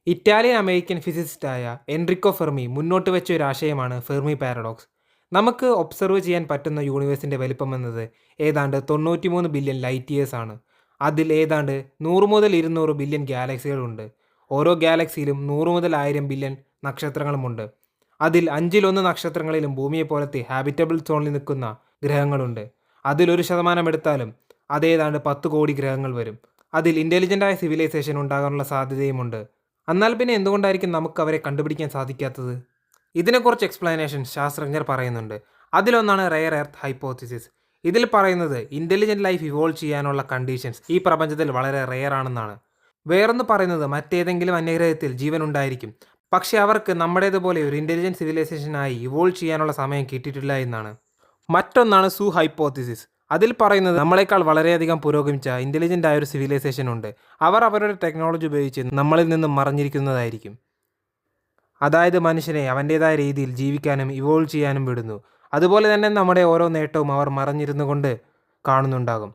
Italian American ഫിസിസിസ്റ്റായ Enrico Fermi മുന്നോട്ട് വെച്ച ഒരു ആശയമാണ് ഫെർമി പാരഡോക്സ്. നമുക്ക് ഒബ്സർവ് ചെയ്യാൻ പറ്റുന്ന യൂണിവേഴ്സിൻ്റെ വലിപ്പമെന്നത് ഏതാണ്ട് 93 ബില്യൺ ലൈറ്റ് ഇയേഴ്സ് ആണ്. അതിൽ ഏതാണ്ട് 100 മുതൽ 200 ബില്യൺ ഗാലക്സികളുണ്ട്. ഓരോ ഗാലക്സിയിലും 100 മുതൽ 1000 ബില്യൺ നക്ഷത്രങ്ങളുമുണ്ട്. അതിൽ 1/5 നക്ഷത്രങ്ങളിലും ഭൂമിയെപ്പോലത്തെ ഹാബിറ്റബിൾ സോണിൽ നിൽക്കുന്ന ഗ്രഹങ്ങളുണ്ട്. അതിൽ 1% എടുത്താലും അതേതാണ്ട് 10 കോടി ഗ്രഹങ്ങൾ വരും. അതിൽ ഇൻ്റലിജൻ്റായ സിവിലൈസേഷൻ ഉണ്ടാകാനുള്ള സാധ്യതയുമുണ്ട്. എന്നാൽ പിന്നെ എന്തുകൊണ്ടായിരിക്കും നമുക്ക് അവരെ കണ്ടുപിടിക്കാൻ സാധിക്കാത്തത്? ഇതിനെക്കുറിച്ച് എക്സ്പ്ലനേഷൻ ശാസ്ത്രജ്ഞർ പറയുന്നുണ്ട്. അതിലൊന്നാണ് റെയർ എർത്ത് ഹൈപ്പോത്തിസിസ്. ഇതിൽ പറയുന്നത് ഇൻ്റലിജൻ്റ് ലൈഫ് ഇവോൾവ് ചെയ്യാനുള്ള കണ്ടീഷൻസ് ഈ പ്രപഞ്ചത്തിൽ വളരെ റെയർ ആണെന്നാണ്. വേറൊന്ന് പറയുന്നത് മറ്റേതെങ്കിലും അന്യഗ്രഹത്തിൽ ജീവൻ ഉണ്ടായിരിക്കും, പക്ഷേ അവർക്ക് നമ്മുടേതുപോലെ ഒരു ഇൻ്റലിജൻറ്റ് സിവിലൈസേഷനായി ഇവോൾവ് ചെയ്യാനുള്ള സമയം കിട്ടിയിട്ടില്ല എന്നാണ്. മറ്റൊന്നാണ് സൂ ഹൈപ്പോത്തിസിസ്. അതിൽ പറയുന്നത് നമ്മളെക്കാൾ വളരെയധികം പുരോഗമിച്ച ഇൻ്റലിജൻ്റ് ആയ ഒരു സിവിലൈസേഷൻ ഉണ്ട്. അവർ അവരുടെ ടെക്നോളജി ഉപയോഗിച്ച് നമ്മളിൽ നിന്നും മറഞ്ഞിരിക്കുന്നതായിരിക്കും. അതായത് മനുഷ്യനെ അവൻ്റേതായ രീതിയിൽ ജീവിക്കാനും ഇവോൾവ് ചെയ്യാനും വിടുന്നു. അതുപോലെ തന്നെ നമ്മുടെ ഓരോ നേട്ടവും അവർ മറഞ്ഞിരുന്നു കൊണ്ട് കാണുന്നുണ്ടാകും.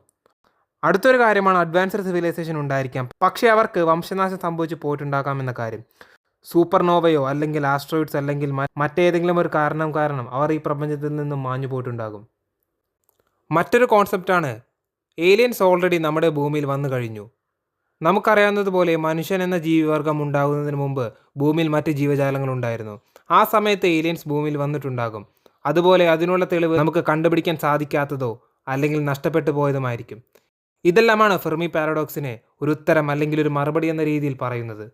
അടുത്തൊരു കാര്യമാണ് അഡ്വാൻസ്ഡ് സിവിലൈസേഷൻ ഉണ്ടായിരിക്കാം, പക്ഷേ അവർക്ക് വംശനാശം സംഭവിച്ചു പോയിട്ടുണ്ടാകാം എന്ന കാര്യം. സൂപ്പർനോവയോ അല്ലെങ്കിൽ ആസ്ട്രോയിഡ്സ് അല്ലെങ്കിൽ മറ്റേതെങ്കിലും ഒരു കാരണം അവർ ഈ പ്രപഞ്ചത്തിൽ നിന്നും മാഞ്ഞു പോയിട്ടുണ്ടാകും. മറ്റൊരു കോൺസെപ്റ്റാണ് ഏലിയൻസ് ഓൾറെഡി നമ്മുടെ ഭൂമിയിൽ വന്നു കഴിഞ്ഞു. നമുക്കറിയാവുന്നതുപോലെ മനുഷ്യൻ എന്ന ജീവിവർഗം ഉണ്ടാകുന്നതിന് മുമ്പ് ഭൂമിയിൽ മറ്റ് ജീവജാലങ്ങളുണ്ടായിരുന്നു. ആ സമയത്ത് ഏലിയൻസ് ഭൂമിയിൽ വന്നിട്ടുണ്ടാകും. അതുപോലെ അതിനുള്ള തെളിവ് നമുക്ക് കണ്ടുപിടിക്കാൻ സാധിക്കാത്തതോ അല്ലെങ്കിൽ നഷ്ടപ്പെട്ടു പോയതുമായിരിക്കും. ഇതെല്ലാമാണ് ഫെർമി പാരഡോക്സിനെ ഒരു ഉത്തരം അല്ലെങ്കിൽ ഒരു മറുപടി എന്ന രീതിയിൽ പറയുന്നത്.